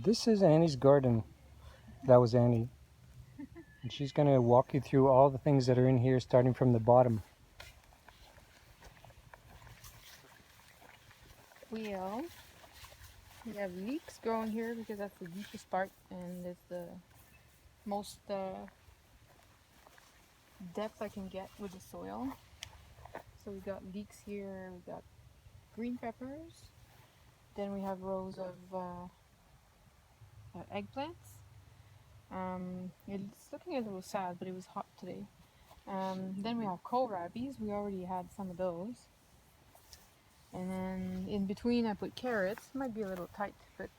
This is Annie's garden. That was Annie. And she's going to walk you through all the things that are in here starting from the bottom. We have leeks growing here because that's the deepest part and it's the most depth I can get with the soil. So we got leeks here, we got green peppers, then we have rows of eggplants. It's looking a little sad, but it was hot today. Then we have kohlrabis. We already had some of those. And then in between I put carrots. Might be a little tight, but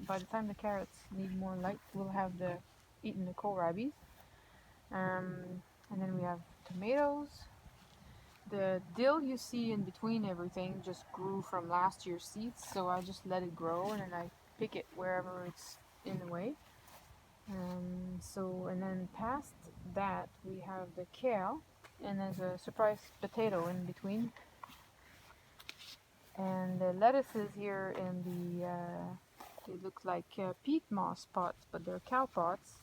by the time the carrots need more light, we'll have eaten the kohlrabis. And then we have tomatoes. The dill you see in between everything just grew from last year's seeds, so I just let it grow and then I pick it wherever it's in the way. And then past that we have the kale, and there's a surprise potato in between. And the lettuces here in they look like peat moss pots, but they're cow pots.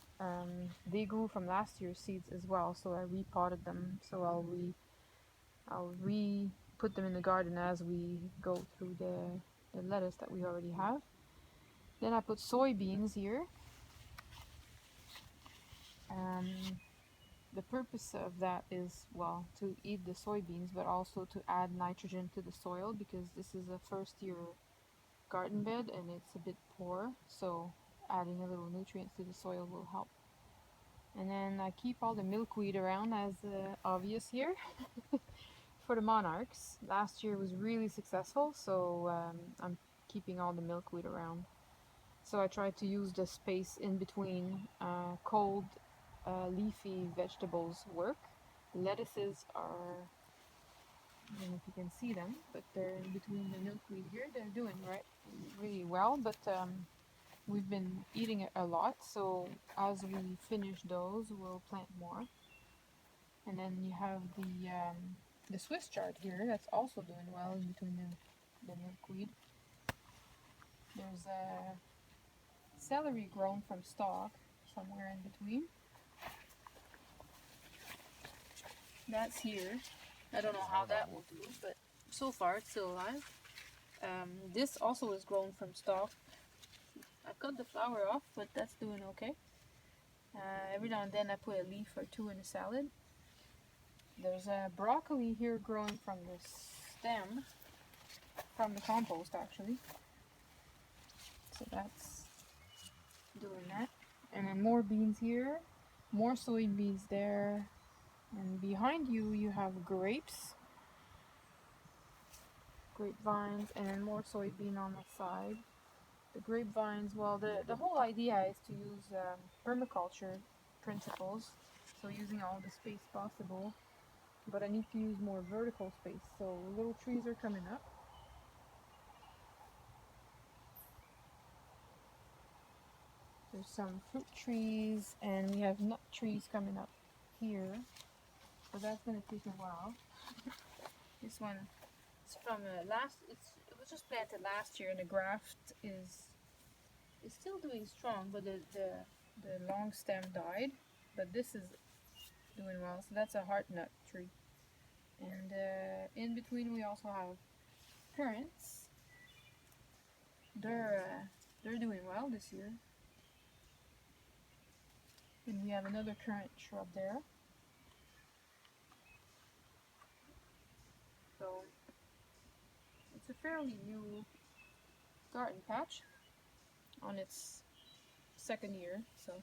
They grew from last year's seeds as well, so I repotted them. So I'll put them in the garden as we go through the lettuce that we already have. Then I put soybeans here. The purpose of that is, well, to eat the soybeans, but also to add nitrogen to the soil because this is a first year garden bed and it's a bit poor, so adding a little nutrients to the soil will help. And then I keep all the milkweed around, as obvious here, for the monarchs. Last year was really successful, so I'm keeping all the milkweed around. So I try to use the space in between cold leafy vegetables work. Lettuces are, I don't know if you can see them, but they're in between the milkweed here. They're doing really well, but we've been eating it a lot, so as we finish those, we'll plant more. And then you have the Swiss chard here that's also doing well in between the milkweed. There's a celery grown from stalk somewhere in between. That's here. I don't know how that will do, but so far it's still alive. This also is grown from stalk. I cut the flower off, but that's doing okay. Every now and then I put a leaf or two in a salad. There's a broccoli here growing from the stem, from the compost actually. So that's doing that. And then more beans here, more soybeans there. And behind you, you have grapes, grapevines, and then more soybean on the side. The grapevines, well, the whole idea is to use permaculture principles, so using all the space possible, but I need to use more vertical space, so little trees are coming up. There's some fruit trees, and we have nut trees coming up here, so that's going to take a while. This one is from it was just planted last year, and the graft is still doing strong, but the long stem died, but this is doing well. So that's a heart nut tree. And in between we also have currants. They're doing well this year. And we have another currant shrub there. So it's a fairly new garden patch on its second year. So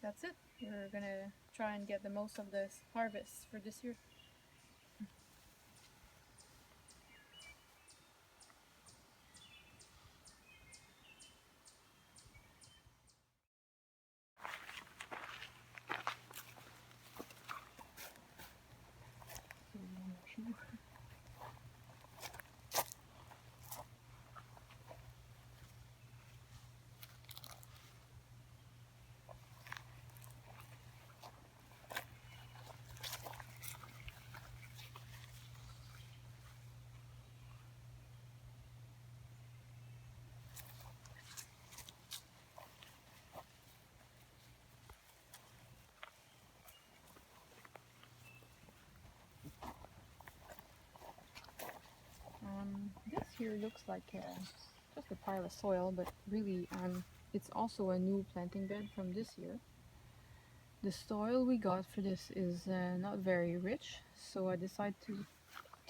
that's it. We're gonna try and get the most of this harvest for this year. here looks like just a pile of soil, but really it's also a new planting bed from this year. The soil we got for this is not very rich, so I decided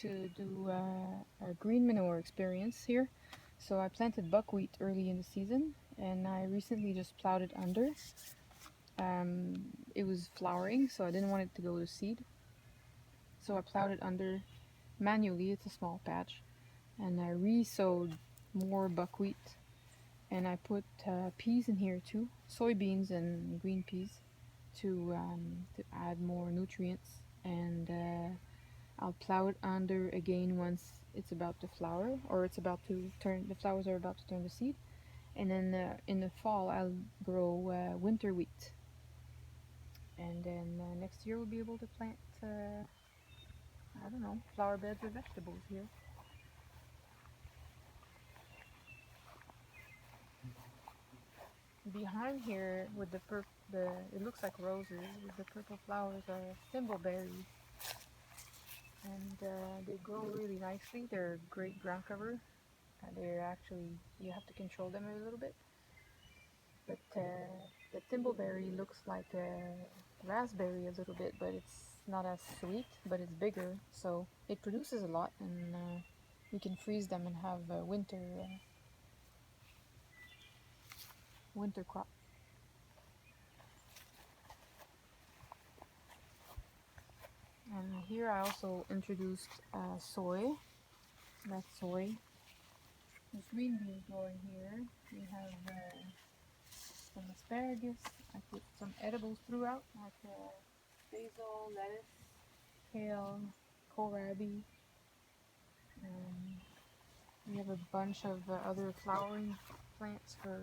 to do a green manure experience here. So I planted buckwheat early in the season, and I recently just plowed it under. It was flowering, so I didn't want it to go to seed. So I plowed it under manually. It's a small patch, and I re-sowed more buckwheat, and I put peas in here too, soybeans and green peas, to add more nutrients. And I'll plow it under again once it's about to flower, or it's about to turn. The flowers are about to turn to seed, and then in the fall I'll grow winter wheat, and then next year we'll be able to plant I don't know, flower beds or vegetables here. Behind here with it looks like roses with the purple flowers are thimbleberries, and they grow really nicely. They're great ground cover. They're actually, you have to control them a little bit, but the thimbleberry looks like a raspberry a little bit, but it's not as sweet, but it's bigger, so it produces a lot, and you can freeze them and have a winter crop. And here I also introduced soy. That's soy. There's green beans growing here. We have some asparagus. I put some edibles throughout, like basil, lettuce, kale, kohlrabi. We have a bunch of other flowering plants for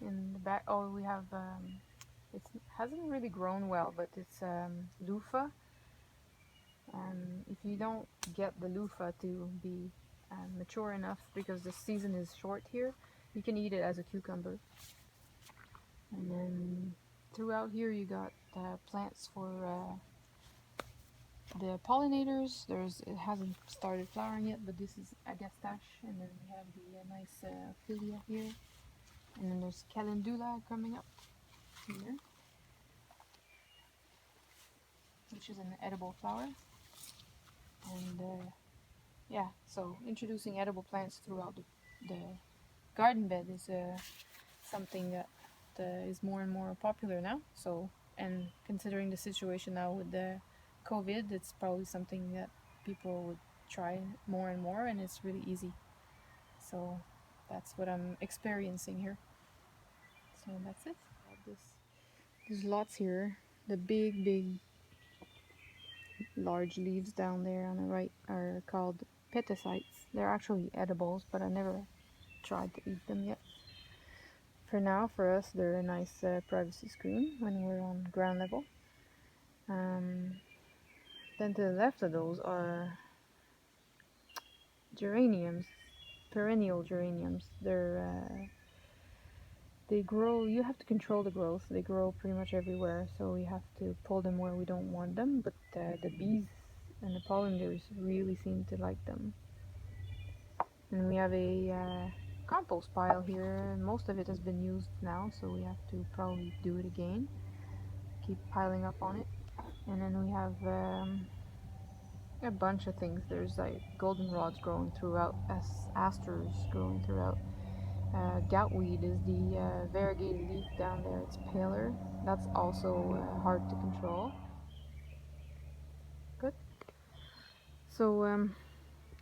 in the back. Oh, we have it hasn't really grown well, but it's loofah. If you don't get the loofah to be mature enough, because the season is short here, you can eat it as a cucumber. And then throughout here you got plants for the pollinators. It hasn't started flowering yet, but this is agastache, and then we have the nice philia here, and then there's calendula coming up here, which is an edible flower. And yeah, so introducing edible plants throughout the garden bed is something that is more and more popular now. So, and considering the situation now with the COVID, it's probably something that people would try more and more, and it's really easy. So that's what I'm experiencing here. So that's it. There's lots here. The big large leaves down there on the right are called petacytes. They're actually edibles, but I never tried to eat them yet. For now, for us, they're a nice privacy screen when we're on ground level. Then to the left of those are geraniums, perennial geraniums. They grow. You have to control the growth. They grow pretty much everywhere, so we have to pull them where we don't want them. But the bees and the pollinators really seem to like them. And we have a compost pile here. Most of it has been used now, so we have to probably do it again. Keep piling up on it. And then we have a bunch of things. There's like goldenrods growing throughout, asters growing throughout. Goutweed is the variegated leaf down there. It's paler. That's also hard to control. Good. So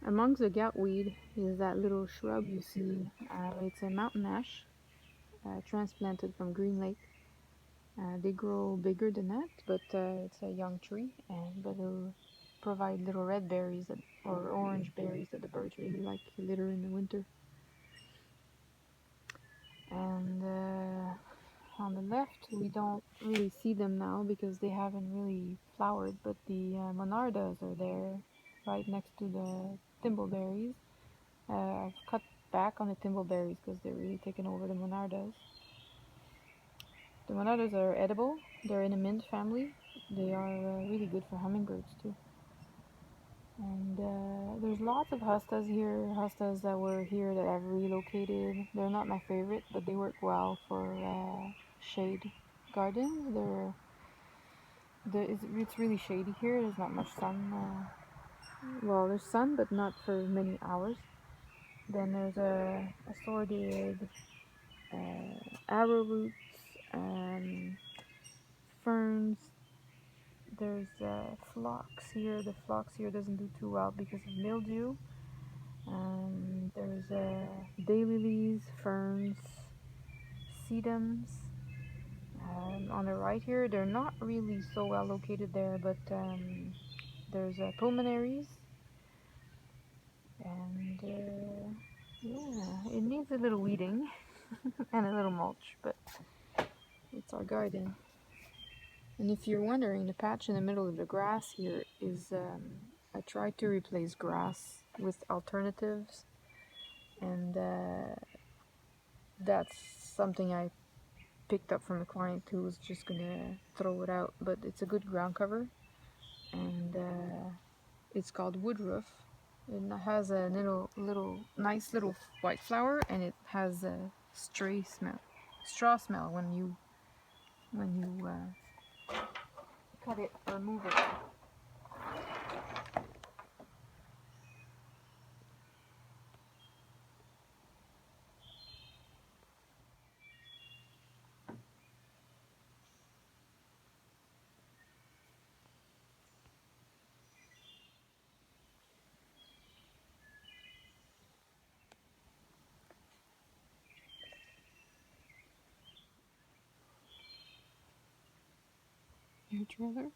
amongst the goutweed is that little shrub you see. It's a mountain ash transplanted from Green Lake. They grow bigger than that, but it's a young tree, but it'll provide little red berries or orange berries that the birds really like to litter in the winter. And on the left, we don't really see them now because they haven't really flowered, but the monardas are there right next to the thimbleberries. I've cut back on the thimbleberries because they're really taking over the monardas. The monardas are edible. They're in a mint family. They are really good for hummingbirds too. And there's lots of hostas here, hostas that were here that I've relocated. They're not my favorite, but they work well for shade gardens. It's really shady here. There's not much sun. Well, there's sun, but not for many hours. Then there's assorted arrowroots, ferns. There's phlox here. The phlox here doesn't do too well because of mildew. There's daylilies, ferns, sedums. On the right here, they're not really so well located there, but there's pulmonaries, and yeah, it needs a little weeding and a little mulch, but it's our garden. And if you're wondering, the patch in the middle of the grass here is I tried to replace grass with alternatives, and that's something I picked up from a client who was just gonna throw it out, but it's a good ground cover, and it's called woodruff. It has a nice little white flower, and it has a straw smell when you cut it or move it. Your trailer?